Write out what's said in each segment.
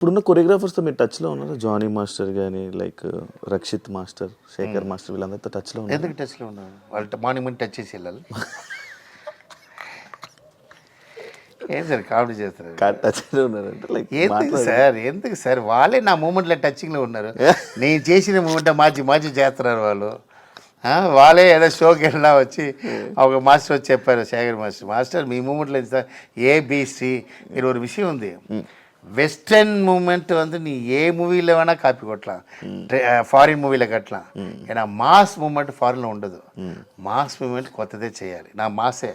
ఇప్పుడున్న కొరియోగ్రాఫర్స్తో మీరు టచ్లో ఉన్నారు? జానీ మాస్టర్ కానీ, like Rakshith master, Shekhar master, వీళ్ళందరితో టచ్లో ఉన్నారు? ఎందుకు టచ్లో ఉన్నారు? వాళ్ళు మార్నింగ్ ముందు టచ్ చేసి వెళ్ళాలి. ఏం సార్ కామెడీ చేస్తారు? టచ్లో ఉన్నారంటే లైక్ ఎందుకు సార్ వాళ్ళే నా మూమెంట్లో టచింగ్లో ఉన్నారు. నేను చేసిన మూమెంట్ మార్చి చేస్తున్నారు వాళ్ళు. వాళ్ళే ఏదో షోకి వెళ్ళినా వచ్చి ఒక మాస్టర్ వచ్చి చెప్పారు, శేఖర్ మాస్టర్ మీ మూమెంట్లో సార్ ఏబిసి. మీరు ఒక విషయం ఉంది, వెస్టర్న్ మూమెంట్ வந்து நீ ఏ మూవీలో వేణా కాపీ కొట్టலாம், ఫారిన్ మూవీలకు అట్లా. కానీ మాస్ మూమెంట్ ఫారిన్లో ఉండదు. మాస్ మూమెంట్ కొత్తదే చేయాలి. నా మాసే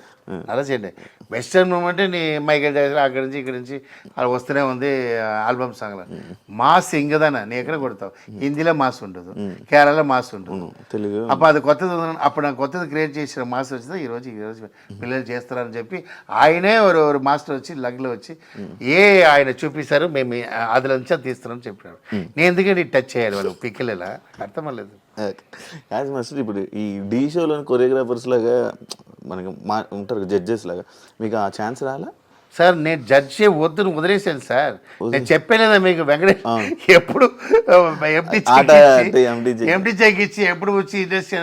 అలా చేయండి. వెస్టర్న్ మూమెంట్ నీ మైకేల్ జాక్సన్ అక్కడి నుంచి ఇక్కడి నుంచి అలా వస్తూనే ఉంది ఆల్బమ్ సాంగ్లో. మాస్ ఇంకదానా నీ ఎక్కడ కొడతావు? హిందీలో మాస్ ఉండదు, కేరళలో మాస్ ఉండదు, తెలుగు. అప్పుడు అది కొత్తది, అప్పుడు నాకు కొత్తది క్రియేట్ చేసిన మాస్ వచ్చింది. ఈరోజు పిల్లలు చేస్తారని చెప్పి ఆయనే ఒక మాస్టర్ వచ్చి లగ్లో వచ్చి ఆయన చూపిస్తారు, మేము అదిలో నుంచి అది తీస్తున్నాం చెప్పారు. నేను ఎందుకంటే టచ్ చేయాలి వాళ్ళు పిక్కలేలా అర్థం అవ్వలేదు. యాజ్ మాస్టర్ ఇప్పుడు ఈ డీ షోలోని కొరియోగ్రాఫర్స్ లాగా మనకి ఉంటారు జడ్జెస్ లాగా, మీకు ఆ ఛాన్స్ రాలా? సార్ నేను జడ్జి వదిలేసాను సార్. నేను చెప్పలేదా మీకు వెంకటేష్ ఎప్పుడు ఎంటీ చెక్ ఇచ్చి ఎప్పుడు వచ్చి ఇంట్రెస్ట్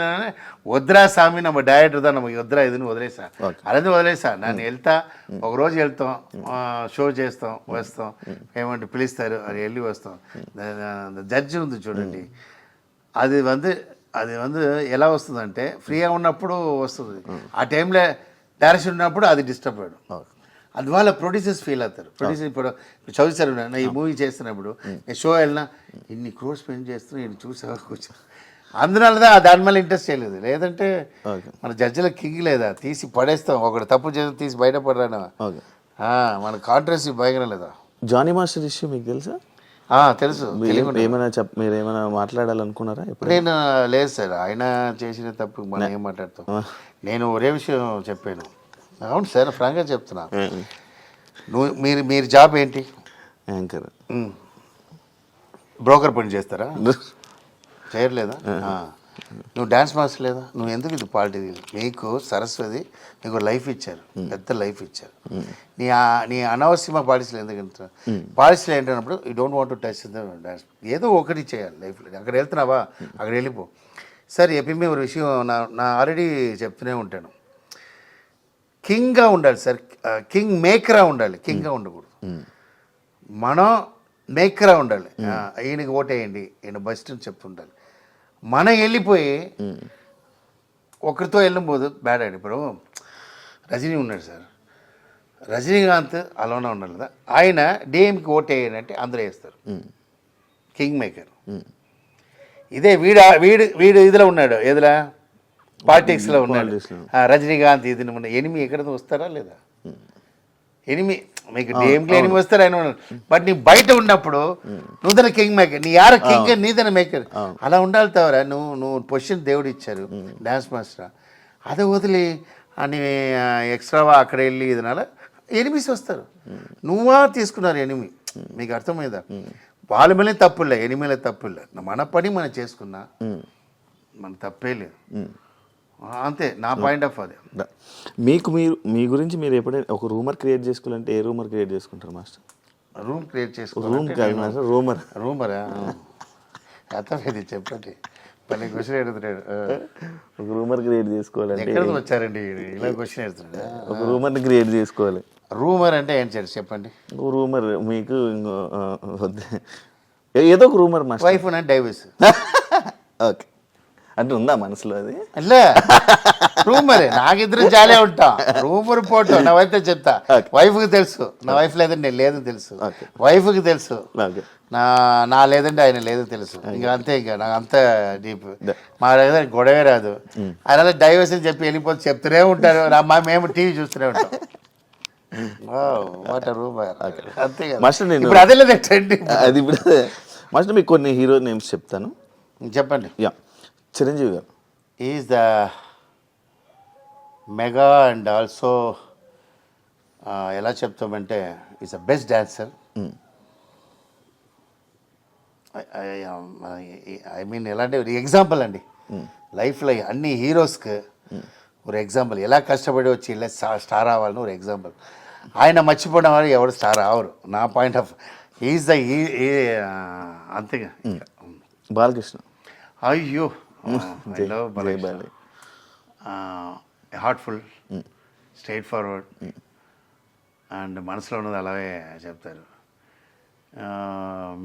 వద్దురా స్వామి నమ్మ డైరెక్టర్ దా నమ్మకి వద్దురా ఇదిని వదిలేసా. అలాగే వదిలేసా. నన్ను వెళ్తా, ఒకరోజు వెళ్తాం, షో చేస్తాం, వస్తాం, ఏమంటే పిలుస్తారు, అది వెళ్ళి వస్తాం. జడ్జి ఉంది చూడండి, అది ఎలా వస్తుందంటే ఫ్రీగా ఉన్నప్పుడు వస్తుంది, ఆ టైంలో డైరెక్షన్ ఉన్నప్పుడు అది డిస్టర్బ్ అయ్యాడు. అందువల్ల ప్రొడ్యూసర్స్ ఫీల్ అవుతారు. ప్రొడ్యూసర్ ఇప్పుడు చదువుతారు, నా ఈ మూవీ చేస్తున్నప్పుడు నేను షో వెళ్ళినా ఇన్ని క్రోర్స్ స్పెండ్ చేస్తున్నా ఈయన చూసా కూర్చో, అందువల్ల దాని వల్ల ఇంట్రెస్ట్ చేయలేదు. లేదంటే మన జడ్జిల కింగ్ లేదా తీసి పడేస్తాం, ఒకటి తప్పు చేసి తీసి బయటపడరానా, మన కాంట్రవర్సీ భయంకరం లేదా. జానీ మాస్టర్ ఇష్యూ మీకు తెలుసా? తెలుసు. ఏమైనా మీరు ఏమైనా మాట్లాడాలనుకున్నారా? నేను లేదు సార్, ఆయన చేసిన తప్పు మనం ఏం మాట్లాడతాం. నేను ఒరే విషయం చెప్పాను. అవును సార్, ఫ్రాంక్గా చెప్తున్నా. మీరు జాబ్ ఏంటి? యాంకర్. బ్రోకర్ పని చేస్తారా? చేయట్లేదా? నువ్వు డ్యాన్స్ మాస్టర్ లేదా? నువ్వు ఎందుకు ఇది పార్టీ? మీకు సరస్వతి మీకు లైఫ్ ఇచ్చారు, పెద్ద లైఫ్ ఇచ్చారు. నీ అనవసరమైన పాలసీలు ఎందుకంటే పాలసీలు ఏంటన్నప్పుడు you don't want to touch the dance. ఏదో ఒకటి చేయాలి లైఫ్లో. అక్కడ వెళ్తున్నావా, అక్కడ వెళ్ళిపో. సార్ ఎప్పుడు ఒక విషయం నా ఆల్రెడీ చెప్తూనే ఉంటాను, కింగ్గా ఉండాలి సార్, కింగ్ మేకరా ఉండాలి, కింగ్గా ఉండకూడదు. మనం మేకరా ఉండాలి. ఈయనకి ఓటేయండి, ఈయన బెస్ట్ అని చెప్తుండాలి. మనం వెళ్ళిపోయి ఒకరితో వెళ్ళిపోదు బ్యాడ్ అండి. ఇప్పుడు రజనీ ఉన్నాడు సార్, రజనీకాంత్ అలానే ఉండాలి కదా, ఆయన డిఎంకి ఓటేయండి అంటే అందరూ వేస్తారు, కింగ్ మేకర్. ఇదే వీడు ఇదిలో ఉన్నాడు, ఏదిలా పాలిటిక్స్లో ఉన్నాడు రజనీకాంత్, ఇది ఎనిమి ఎక్కడ వస్తారా లేదా? ఎనిమి మీకు డిఎంకి ఎనిమి వస్తారు ఆయన. బట్ నీ బయట ఉన్నప్పుడు నువ్వుదన కింగ్ మేకర్, నీ యార కింగ్ నీదన మేకర్. అలా ఉండాలి తవరా. నువ్వు పొజిషన్ దేవుడు ఇచ్చారు డ్యాన్స్ మాస్టర్, అదే వదిలి అని ఎక్స్ట్రావా అక్కడ వెళ్ళి ఇదనాల ఎనిమిస్ వస్తారు. నువ్వా తీసుకున్నారు ఎనిమి. మీకు అర్థమైందా? వాళ్ళ మీద తప్పులే, ఎనిమిల తప్పులే. మన పని మనం చేసుకున్నా మన తప్పే లేదు. అంతే నా పాయింట్ ఆఫ్ అది. మీ గురించి మీరు ఎప్పుడైనా ఒక రూమర్ క్రియేట్ చేసుకోవాలంటే ఏ రూమర్ క్రియేట్ చేసుకుంటారు మాస్టర్? రూమ్ క్రియేట్ రూమ్ కాదు మాస్టర్, రూమరా అర్థమైంది చెప్పండి. పని క్వశ్చన్ ఎడుతున్నాడు. ఒక రూమర్ క్రియేట్ చేసుకోవాలంటే ఎక్కడ వచ్చారండి ఇలా క్వశ్చన్ ఎడుతున్నాడు? ఒక రూమర్ని క్రియేట్ చేసుకోవాలి. రూమర్ అంటే ఏంటి చెప్పండి. రూమర్ మీకు ఏదో ఒక రూమర్ మాస్టర్. వైఫ్ నా డైవర్స్. ఓకే అంటే ఉందా మనసులో అది? అట్లే రూమరే, నాకిద్దరు జాలే ఉంటాం. రూమర్ పోటు నా వైఫ్ చెప్తా, వైఫ్కి తెలుసు నా వైఫ్ లేదండి నేను లేదని తెలుసు, వైఫ్కి తెలుసు నా లేదంటే ఆయన లేదని తెలుసు. ఇంకా అంతే, ఇంకా నాకు అంత డీప్. మా దగ్గర గొడవే రాదు. ఆయన డైవర్స్ అని చెప్పి వెళ్ళిపోతే చెప్తూనే ఉంటారు, మేము టీవీ చూస్తూనే ఉంటాం. అంతే కదా. ఇప్పుడు అదే లేదా ట్రెండ్. అది ఇప్పుడు మాస్టర్ మీకు కొన్ని హీరో నేమ్స్ చెప్తాను, చెప్పండి. Chiranjeevi garu is the mega and also ఎలా చెప్తామంటే is the best dancer. I mean ఎలాంటి ఎగ్జాంపుల్ అండి లైఫ్లో అన్ని హీరోస్కి ఒక ఎగ్జాంపుల్. ఎలా కష్టపడి వచ్చి ఇలా స్టార్ అవ్వాలని ఒక ఎగ్జాంపుల్. ఆయన మర్చిపోవడం వల్ల ఎవరు స్టార్ అవరు. నా పాయింట్ ఆఫ్ ఈజ్ ద అంతేగా బాలకృష్ణ. అయ్యో ఐ లవ్ జై Balayya. Heartful, straight forward and మనసులో ఉన్నది అలాగే చెప్తారు.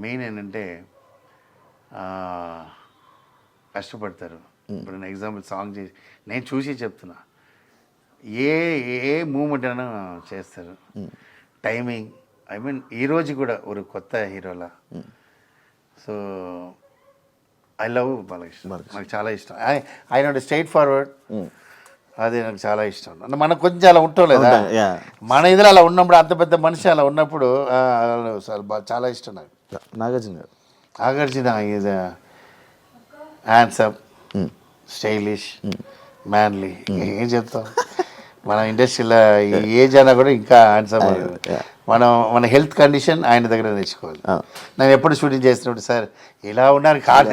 మెయిన్ ఏంటంటే కష్టపడతారు. ఇప్పుడు నేను ఎగ్జాంపుల్ సాంగ్ చేసి నేను చూసి చెప్తున్నా, ఏ ఏ మూమెంట్ అయినా చేస్తారు. టైమింగ్, ఐ మీన్ ఈరోజు కూడా ఒక కొత్త హీరోలా. సో ఐ లవ్ బాలకృష్ణ, నాకు చాలా ఇష్టం. ఆయన స్ట్రైట్ ఫార్వర్డ్, అది నాకు చాలా ఇష్టం. అంటే మనకు కొంచెం అలా ఉంటాం లేదా, మన ఇదిలో అలా ఉన్నప్పుడు, అంత పెద్ద మనిషి అలా ఉన్నప్పుడు చాలా ఇష్టం నాకు. నాగార్జున గారు. Nagarjuna is handsome, stylish, manly. ఏం చెప్తాం, మన ఇండస్ట్రీలో ఏజ్ అయినా కూడా ఇంకా హ్యాండ్సమ్. మన హెల్త్ కండిషన్ ఆయన దగ్గర నేర్చుకోవాలి. నేను ఎప్పుడు షూటింగ్ చేస్తున్నప్పుడు సార్ ఇలా ఉన్నారు కాదు,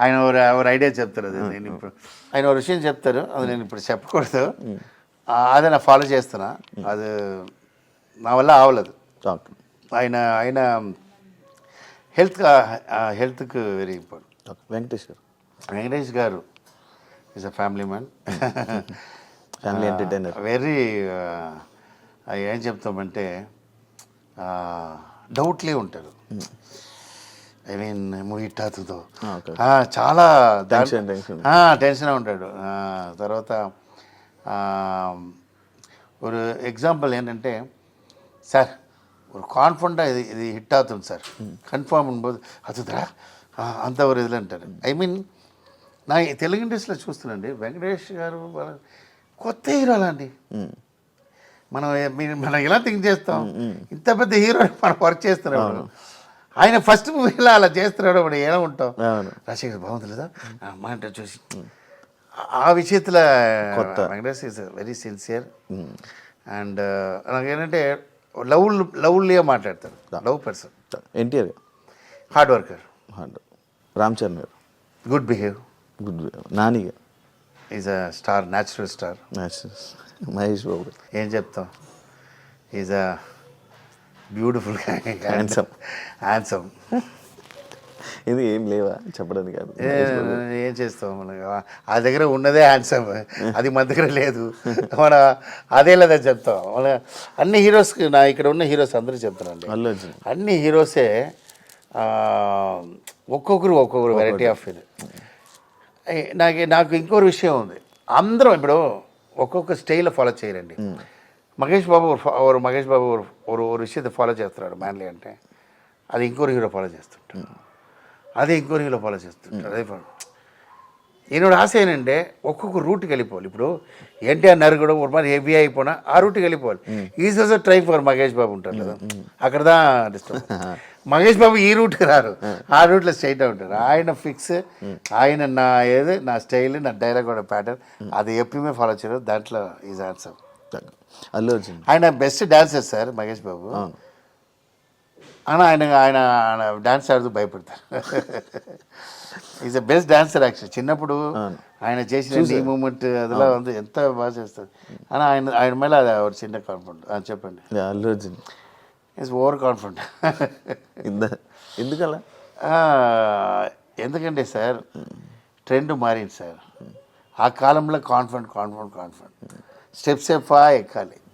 ఆయన ఒక ఐడియా చెప్తారు. అది నేను ఇప్పుడు ఆయన ఒక విషయం చెప్తారు, అది నేను ఇప్పుడు చెప్పకూడదు. అదే నా ఫాలో చేస్తున్నా, అది నా వల్ల అవలేదు. ఆయన హెల్త్కి very important. Venkatesh garu is a family man, family entertainer. Very ఏం చెప్తామంటే డౌట్లే ఉంటారు. ఐ మీన్ మూవీ టాతుతో చాలా టెన్షన్ ఉంటాడు. తర్వాత ஒரு ఎగ్జాంపుల్ ఏంటంటే, సార్ ஒரு కాన్ఫిడెంట్ ఇది హిట్ అవుతుంది సార్, కన్ఫామ్ అనుబోదు అదురా అంత ఒక ఇదిలో అంటారు. ఐ మీన్ నా తెలుగు ఇండస్ట్రీలో చూస్తున్నాండి, వెంకటేష్ గారు కొత్త హీరోలా అండి. మనం ఎలా థింక్ చేస్తాం, ఇంత పెద్ద హీరో మనం వర్క్ చేస్తున్నాడు, ఆయన ఫస్ట్ మూవీలో అలా చేస్తున్నాడు, ఇప్పుడు ఎలా ఉంటాం. రాజశేఖర్ బాగుంది లేదా మా అంటే చూసి ఆ విషయத்தில் Venkatesh is very sincere and నాకేంటంటే లవ్లీగా మాట్లాడతాడు, love person. NTR hard worker, Ram Charan garu good behave, Nani garu is a star, natural star. Mahesh Babu ఏం చెప్తాం, ఈజ్ అ బ్యూటిఫుల్, హ్యాండ్సమ్. ఇది ఏం లేవా చెప్పడానికి కాదు, ఏం చేస్తాం మనకి ఆ దగ్గర ఉన్నదే హ్యాండ్సమ్, అది మన దగ్గర లేదు, మన అదే లేదని చెప్తాం. మన అన్ని హీరోస్కి, నా ఇక్కడ ఉన్న హీరోస్ అందరూ చెప్తానండి, అల్లు అర్జున్ అన్ని హీరోసే ఒక్కొక్కరు వెరైటీ ఆఫ్ ఇది. నాకు ఇంకొక విషయం ఉంది, అందరం ఇప్పుడు ఒక్కొక్క స్టైల్ ఫాలో చేయరండి. మహేష్ బాబు ஒரு விஷயத்தை ఫాలో చేస్తున్నాడు మ్యాన్లీ అంటే, అది ఇంకోరు హీరో ఫాలో చేస్తుంటాడు, అదే ఇంకోరు హీరో ఫాలో చేస్తుంటాడు. అదే என்னோட ఆశ ఏంటంటే ఒక్కొక్క రూట్కి వెళ్ళిపోవాలి. ఇప్పుడు ఎన్టీఆర్ నరగడం ఒక மாதிரி హెవీ అయిపోయినా ఆ రూట్కి వెళ్ళిపోవాలి. Is also try for Mahesh Babu ఉంటారు కదా, అక్కడ దా డిస్టర్బ్. మహేష్ బాబు ఈ రూట్కి రారు, ఆ రూట్లో స్ట్రైట్ ఉంటారు. ఆయన ఫిక్స్, ఆయన నా స్టైల్, నా డైలాగ్ కూడా ప్యాటర్న్, అది ఎప్పుడూ ఫాలో చేయరు. దాంట్లో ఈజ్ హ్యాండ్సమ్. అల్లు అర్జున్ ఆయన best dancer sir Mahesh Babu. ఆయన డాన్స్ ఆడుతూ భయపడతారు. Is the best dancer actual. చిన్నప్పుడు ఆయన చేసిన ఈ మూమెంట్ అదిలా ఉంది, ఎంత బాగా చేస్తారు అని ఆయన మీద ఒక చిన్న కాన్ఫిడెంట్. చెప్పండి. Allu Arjun is over confident. ఎందుకలా? ఎందుకంటే సార్ ట్రెండ్ మారింది సార్. ఆ కాలంలో కాన్ఫిడెంట్ స్టెప్స్ ఎక్కాలి.